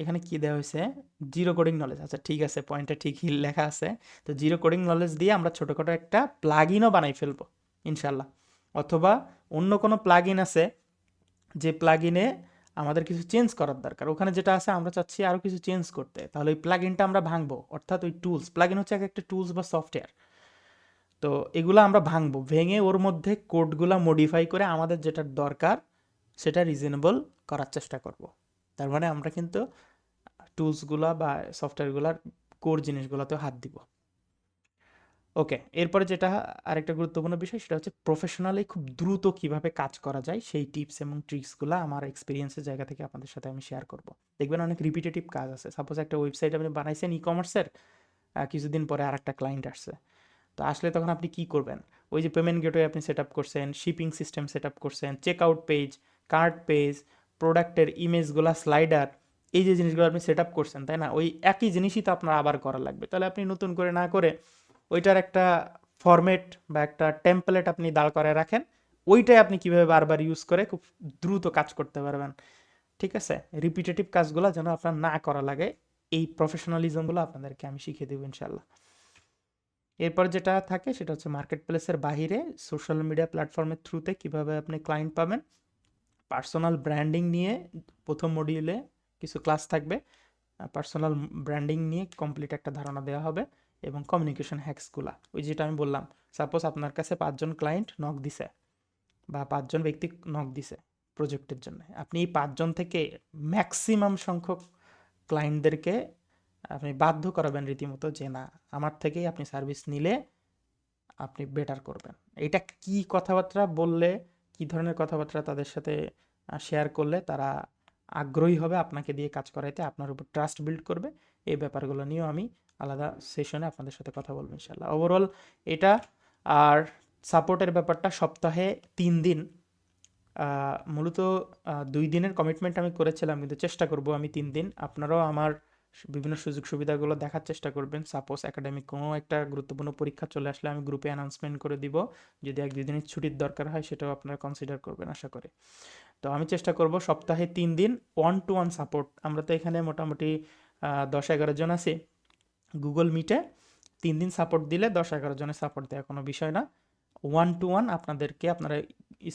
S1: এখানে কি দেওয়া হয়েছে, জিরো কোডিং নলেজ। আচ্ছা ঠিক আছে, পয়েন্টটা ঠিকই লেখা আছে। তো জিরো কোডিং নলেজ দিয়ে আমরা ছোটোখাটো একটা প্লাগ ইনও বানাই ফেলবো ইনশাল্লাহ। অথবা অন্য কোনো প্লাগ ইন আছে যে প্লাগ ইনে আমাদের কিছু চেঞ্জ করার দরকার, ওখানে যেটা আছে আমরা চাচ্ছি আরও কিছু চেঞ্জ করতে, তাহলে ওই প্লাগ ইনটা আমরা ভাঙবো। অর্থাৎ ওই টুলস, প্লাগ ইন হচ্ছে এক একটা টুলস বা সফটওয়্যার, তো এগুলো আমরা ভাঙবো, ভেঙে ওর মধ্যে কোডগুলা মডিফাই করে আমাদের যেটা দরকার সেটা রিজনেবল করার চেষ্টা করব। তার মানে আমরা কিন্তু টুলসগুলা বা সফটওয়্যারগুলার কোর জিনিসগুলোতেও হাত দিব। ওকে, এরপরে যেটা আরেকটা গুরুত্বপূর্ণ বিষয়, সেটা হচ্ছে প্রফেশনালি খুব দ্রুত কিভাবে কাজ করা যায় সেই টিপস এবং ট্রিক্সগুলো আমার এক্সপিরিয়েন্সের জায়গা থেকে আপনাদের সাথে আমি শেয়ার করব। দেখবেন অনেক রিপিটেটিভ কাজ আছে। সাপোজ একটা ওয়েবসাইট আপনি বানাইছেন ই কমার্সের, কিছুদিন পরে আরেকটা ক্লায়েন্ট আসছে, তো আসলে তখন আপনি কি করবেন? ওই যে পেমেন্ট গেটওয়ে আপনি সেট আপ করছেন, শিপিং সিস্টেম সেট আপ করছেন, check out page, cart page, প্রোডাক্টের ইমেজগুলা, স্লাইডার, এই যে জিনিসগুলো আপনি সেট আপ করছেন, তাই না? ওই একই জিনিসই তো আপনার আবার করা লাগবে। তাহলে আপনি নতুন করে না করে ওইটার একটা ফরম্যাট বা একটা টেমপ্লেট আপনি দাঁড় করায় রাখেন, ওইটাই আপনি কিভাবে বারবার ইউজ করে খুব দ্রুত কাজ করতে পারবেন। ঠিক আছে, রিপিটেটিভ কাজগুলো যেন আপনার না করা লাগে, এই প্রফেশনালিজমগুলো আপনাদেরকে আমি শিখিয়ে দেবো ইনশাল্লাহ। এরপর যেটা থাকে সেটা হচ্ছে মার্কেট প্লেসের বাহিরে সোশ্যাল মিডিয়া প্ল্যাটফর্মের থ্রুতে কিভাবে আপনি ক্লায়েন্ট পাবেন। পার্সোনাল ব্র্যান্ডিং নিয়ে প্রথম মডিউলে কিছু ক্লাস থাকবে, পার্সোনাল ব্র্যান্ডিং নিয়ে কমপ্লিট একটা ধারণা দেওয়া হবে, এবং কমিউনিকেশন হ্যাক্সগুলা, ওই যেটা আমি বললাম, সাপোজ আপনার কাছে 5জন ক্লায়েন্ট নক দিছে বা 5জন ব্যক্তি নক দিছে প্রজেক্টের জন্য, আপনি এই 5জন থেকে ম্যাক্সিমাম সংখ্যক ক্লায়েন্টদেরকে আপনি বাধ্য করাবেন রীতিমতো যে না, আমার থেকেই আপনি সার্ভিস নিলে আপনি বেটার করবেন। এটা কি কথাবার্তা বললে, কি ধরনের কথাবার্তা তাদের সাথে শেয়ার করলে তারা আগ্রহী হবে আপনাকে দিয়ে কাজ করাইতে, আপনার উপর ট্রাস্ট বিল্ড করবে, এই ব্যাপারগুলো নিয়েও আমি আলাদা সেশনে আপনাদের সাথে কথা বলবো ইনশাল্লাহ। ওভারঅল এটা। আর সাপোর্টের ব্যাপারটা সপ্তাহে 3 দিন, মূলত 2 দিনের কমিটমেন্ট আমি করেছিলাম, কিন্তু চেষ্টা করব আমি 3 দিন। আপনারাও আমার বিভিন্ন সুযোগ সুবিধাগুলো দেখার চেষ্টা করবেন। সাপোজ একাডেমিক কোনো একটা গুরুত্বপূর্ণ পরীক্ষা চলে আসলে আমি গ্রুপে অ্যানাউন্সমেন্ট করে দিব, যদি 1-2 দিনের ছুটির দরকার হয় সেটাও আপনারা কনসিডার করবেন আশা করি। তো আমি চেষ্টা করব সপ্তাহে 3 দিন ওয়ান টু ওয়ান সাপোর্ট। আমরা তো এখানে মোটামুটি 10-11 জন আছি গুগল মিটে, 3 দিন সাপোর্ট দিলে 10-11 জনের সাপোর্ট দেওয়া কোনো বিষয় না। ওয়ান টু ওয়ান আপনাদেরকে, আপনারা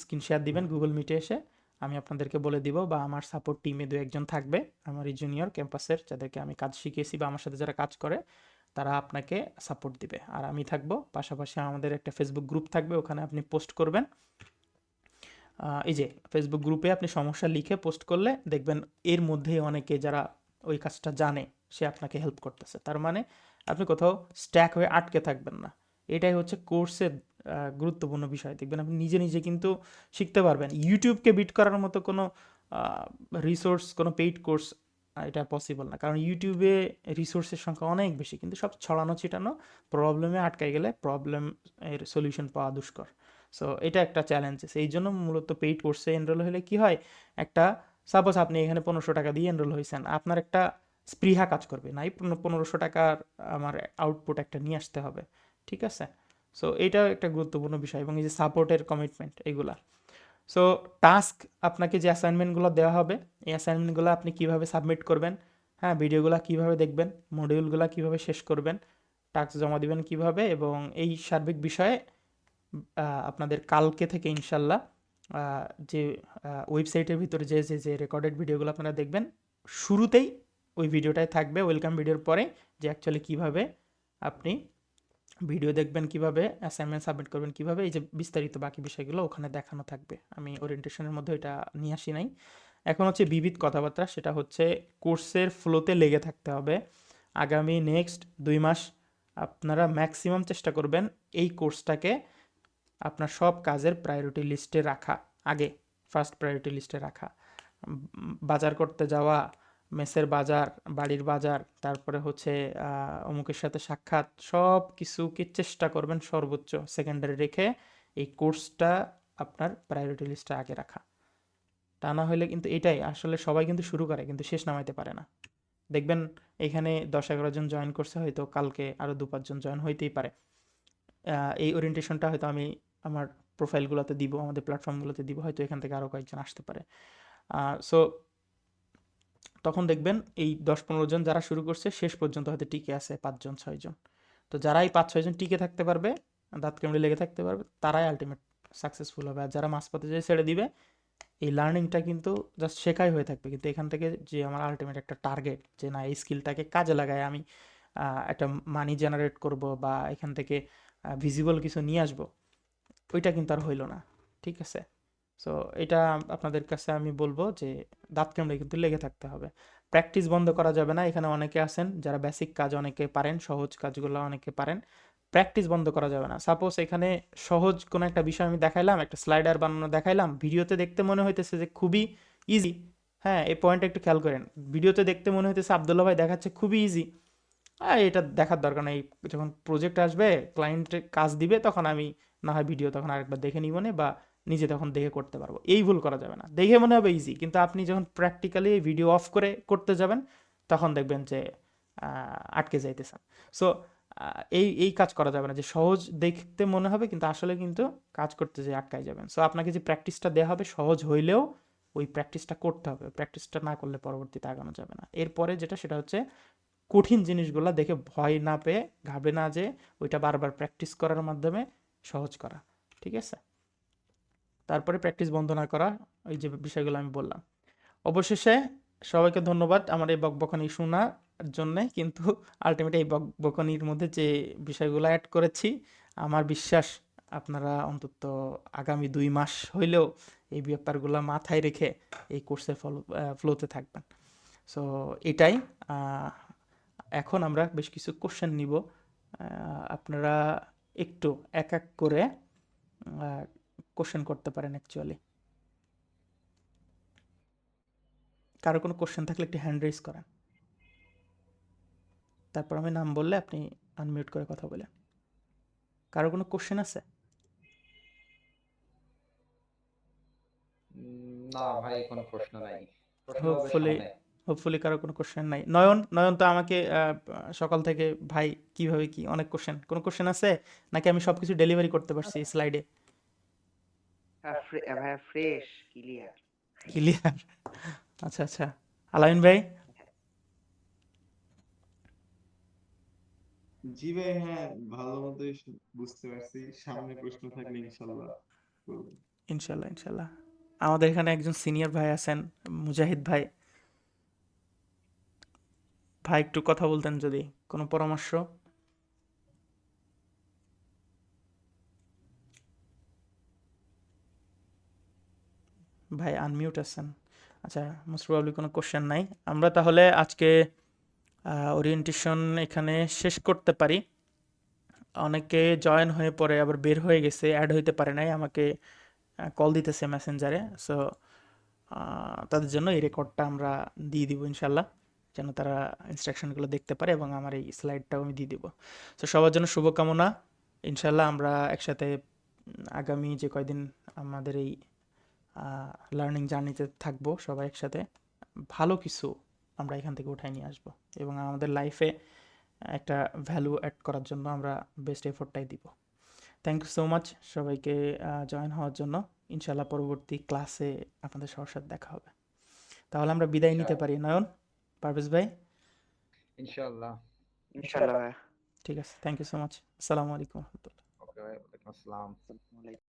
S1: স্ক্রিন শেয়ার দিবেন গুগল মিটে এসে, আমি আপনাদেরকে বলে দিব, বা আমার সাপোর্ট টিমে 2-1 জন থাকবে আমার এই জুনিয়র ক্যাম্পাসের, যাদেরকে আমি কাজ শিখিয়েছি বা আমার সাথে যারা কাজ করে, তারা আপনাকে সাপোর্ট দিবে। আর আমি থাকবো পাশাপাশি, আমাদের একটা ফেসবুক গ্রুপ থাকবে, ওখানে আপনি পোস্ট করবেন। এই যে ফেসবুক গ্রুপে আপনি সমস্যা লিখে পোস্ট করলে দেখবেন এর মধ্যেই অনেকে যারা ওই কাজটা জানে সে আপনাকে হেল্প করতেছে। তার মানে আপনি কোথাও স্ট্যাক হয়ে আটকে থাকবেন না। এটাই হচ্ছে কোর্সের গুরুত্বপূর্ণ বিষয়। দেখবেন আপনি নিজে নিজে কিন্তু শিখতে পারবেন। ইউটিউবকে বিট করার মতো কোনো রিসোর্স, কোনো পেইড কোর্স এটা পসিবল না, কারণ ইউটিউবে রিসোর্সের সংখ্যা অনেক বেশি, কিন্তু সব ছড়ানো ছিটানো, প্রবলেমে আটকাই গেলে প্রবলেম এর সলিউশন পাওয়া দুষ্কর। সো এটা একটা চ্যালেঞ্জেস। এই জন্য মূলত পেইড কোর্সে এনরোল হলে কি হয়, একটা সাপোজ আপনি এখানে 1500 টাকা দিয়ে এনরোল হয়েছেন, আপনার একটা স্পৃহা কাজ করবে না, এই 1500 টাকার আমার আউটপুট একটা নিয়ে আসতে হবে। ঠিক আছে, সো এইটাও একটা গুরুত্বপূর্ণ বিষয়। এবং এই যে সাপোর্টের কমিটমেন্ট এইগুলা, সো টাস্ক, আপনাকে যে অ্যাসাইনমেন্টগুলো দেওয়া হবে, এই অ্যাসাইনমেন্টগুলো আপনি কিভাবে সাবমিট করবেন, হ্যাঁ, ভিডিওগুলো কিভাবে দেখবেন, মডিউলগুলো কিভাবে শেষ করবেন, টাস্ক জমা দিবেন কিভাবে, এবং এই সার্বিক বিষয়ে আপনাদের কালকে থেকে ইনশাল্লাহ যে ওয়েবসাইটের ভিতরে যে রেকর্ডেড ভিডিওগুলো আপনারা দেখবেন, শুরুতেই ওই ভিডিওটাই থাকবে ওয়েলকাম ভিডিওর পরে, যে অ্যাকচুয়ালি কীভাবে আপনি ভিডিও দেখবেন, কিভাবে অ্যাসাইনমেন্ট সাবমিট করবেন, কিভাবে, এই যে বিস্তারিত বাকি বিষয়গুলো ওখানে দেখানো থাকবে। আমি ওরিয়েন্টেশনের মধ্যে এটা নিয়ে আসি নাই। এখন হচ্ছে বিবিধ কথাবার্তা, সেটা হচ্ছে কোর্সের ফ্লোতে লেগে থাকতে হবে। আগামী নেক্সট 2 মাস আপনারা ম্যাক্সিমাম চেষ্টা করবেন এই কোর্সটাকে আপনার সব কাজের প্রায়োরিটি লিস্টে রাখা, আগে ফার্স্ট প্রায়োরিটি লিস্টে রাখা। বাজার করতে যাওয়া মেসের বাজার, বাড়ির বাজার, তারপরে হচ্ছে অমুকের সাথে সাক্ষাৎ, সব কিছুকে চেষ্টা করবেন সর্বোচ্চ সেকেন্ডারি রেখে এই কোর্সটা আপনার প্রায়োরিটি লিস্টে আগে রাখা। তা না হলে কিন্তু এটাই আসলে, সবাই কিন্তু শুরু করে কিন্তু শেষ নামাইতে পারে না। দেখবেন এখানে 10-11 জন জয়েন করছে, হয়তো কালকে আরও 2-5 জন জয়েন হইতেই পারে। এই ওরিয়েন্টেশনটা হয়তো আমি আমার প্রোফাইলগুলোতে দিব, আমাদের প্ল্যাটফর্মগুলোতে দিব, হয়তো এখান থেকে আরও কয়েকজন আসতে পারে। সো তখন দেখবেন এই 10-15 জন যারা শুরু করছে শেষ পর্যন্ত হয়তো টিকে আছে 5-6 জন। তো যারা এই 5-6 জন টিকে থাকতে পারবে, দাঁত কামড়ে লেগে থাকতে পারবে, তারাই আলটিমেট সাকসেসফুল হবে। আর যারা মাঝপথে যে ছেড়ে দিবে, এই লার্নিংটা কিন্তু জাস্ট শেখাই হয়ে থাকবে, কিন্তু এখান থেকে যে আমার আলটিমেট একটা টার্গেট, যে না এই স্কিলটাকে কাজে লাগায় আমি একটা মানি জেনারেট করব বা এখান থেকে ভিজিবল কিছু নিয়ে আসবো, ওইটা কিন্তু আর হইলো না। ঠিক আছে? সো এটা আপনাদের কাছে আমি বলবো যে দাঁত কামড়ে কিন্তু লেগে থাকতে হবে, প্র্যাকটিস বন্ধ করা যাবে না। এখানে অনেকে আছেন যারা বেসিক কাজ অনেকে পারেন, সহজ কাজগুলো অনেকে পারেন, প্র্যাকটিস বন্ধ করা যাবে না। সাপোজ এখানে সহজ কোনো একটা বিষয় আমি দেখাইলাম, একটা স্লাইডার বানানো দেখাইলাম, ভিডিওতে দেখতে মনে হইতেছে যে খুবই ইজি। হ্যাঁ, এই পয়েন্টটা একটু খেয়াল করেন, ভিডিওতে দেখতে মনে হইতেছে আবদুল্লাহ ভাই দেখাচ্ছে খুবই ইজি, এটা দেখার দরকার নেই। যখন প্রজেক্ট আসবে, ক্লায়েন্টে কাজ দিবে, তখন আমি না হয় ভিডিও তখন আরেকবার দেখে নিব না, বা নিজে তখন দেখে করতে পারবো। এই ভুল করা যাবে না। দেখে মনে হবে ইজি, কিন্তু আপনি যখন প্র্যাকটিক্যালি ভিডিও অফ করে করতে যাবেন, তখন দেখবেন যে আটকে যাইতেছেন। সো এই এই কাজ করা যাবে না, যে সহজ দেখতে মনে হবে কিন্তু আসলে কিন্তু কাজ করতে যেয়ে আটকায় যাবেন। সো আপনাকে যে প্র্যাকটিসটা দেওয়া হবে সহজ হইলেও ওই প্র্যাকটিসটা করতে হবে। প্র্যাকটিসটা না করলে পরবর্তীতে আগানো যাবে না। এরপরে যেটা, সেটা হচ্ছে কঠিন জিনিসগুলা দেখে ভয় না পেয়ে, ঘাবড়ে না যেয়ে ওইটা বারবার প্র্যাকটিস করার মাধ্যমে সহজ করা। ঠিক আছে? তারপরে প্র্যাকটিস বন্ধ না করা, ওই যে বিষয়গুলো আমি বললাম। অবশেষে সবাইকে ধন্যবাদ আমার এই বকবকানি শোনার জন্যে, কিন্তু আলটিমেটলি এই বকবকানির মধ্যে যে বিষয়গুলো অ্যাড করেছি, আমার বিশ্বাস আপনারা অন্তত আগামী 2 মাস হইলেও এই ব্যাপারগুলো মাথায় রেখে এই কোর্সের ফ্লোতে থাকবেন। সো এটাই। আহ, এখন আমরা বেশ কিছু কোশ্চেন নিব। আপনারা একটু এক এক করে কোশ্চেন করতে পারেন অ্যাকচুয়ালি। কারো কোনো কোশ্চেন থাকলে একটু হ্যান্ড রেজ করেন, তারপর আমি নাম বললে আপনি আনমিউট করে কথা বলেন। কারো কোনো কোশ্চেন আছে?
S3: না ভাই, কোনো প্রশ্ন নাই। প্রশ্ন হবে
S1: হোপফুলি,
S3: সামনে।
S1: হোপফুলি কারো কোনো কোশ্চেন নাই। নয়ন, নয়ন তো আমাকে সকাল থেকে ভাই কিভাবে কি অনেক কোশ্চেন, কোনো কোশ্চেন আছে নাকি আমি সব কিছু ডেলিভারি করতে পারছি স্লাইডে?
S4: ভাইয়া ফ্রেশ ক্লিয়ার।
S1: ক্লিয়ার? আচ্ছা আচ্ছা। আলামিন ভাই?
S5: জি ভাই, হ্যাঁ, ভালো মতোই বুঝতে পারছি। সামনে প্রশ্ন থাকলে ইনশাল্লাহ করবো।
S1: ইনশাল্লাহ ইনশাল্লাহ। আমাদের এখানে একজন সিনিয়র ভাই আছেন, মুজাহিদ ভাই। ভাই একটু কথা বলতেন যদি, কোনো পরামর্শ? ভাই আনমিউট আছেন। আচ্ছা, মোস্ট প্রবাবলি কোনো কোশ্চেন নাই। আমরা তাহলে আজকে ওরিয়েন্টেশন এখানে শেষ করতে পারি। অনেকে জয়েন হয়ে পরে আবার বের হয়ে গেছে, অ্যাড হইতে পারে নাই, আমাকে কল দিতেছে মেসেঞ্জারে। সো তাদের জন্য এই রেকর্ডটা আমরা দিয়ে দিব ইনশাল্লাহ, যেন তারা ইনস্ট্রাকশনগুলো দেখতে পারে, এবং আমার এই স্লাইডটাও আমি দিয়ে দিব। সো সবার জন্য শুভকামনা। ইনশাল্লাহ আমরা একসাথে আগামী যে কয়দিন আমাদের এই লার্নিং জার্নিতে থাকবো, সবাই একসাথে ভালো কিছু আমরা এখান থেকে উঠাই নিয়ে আসবো, এবং আমাদের লাইফে একটা ভ্যালু অ্যাড করার জন্য আমরা বেস্ট এফোর্টটাই দিব। থ্যাংক ইউ সো মাচ সবাইকে জয়েন হওয়ার জন্য। ইনশাল্লাহ পরবর্তী ক্লাসে আপনাদের সবার সাথে দেখা হবে। তাহলে আমরা বিদায় নিতে পারি। নয়ন, পারভেজ ভাই?
S3: ইনশাআল্লাহ।
S4: ইনশাল্লাহ ভাইয়া।
S1: ঠিক আছে, থ্যাংক ইউ সো মাচ। আসসালামু আলাইকুম রহমতুল্লাহ।
S3: ওকে ভাই, ওয়ালাইকুম আসসালাম।
S4: আসসালামু আলাইকুম।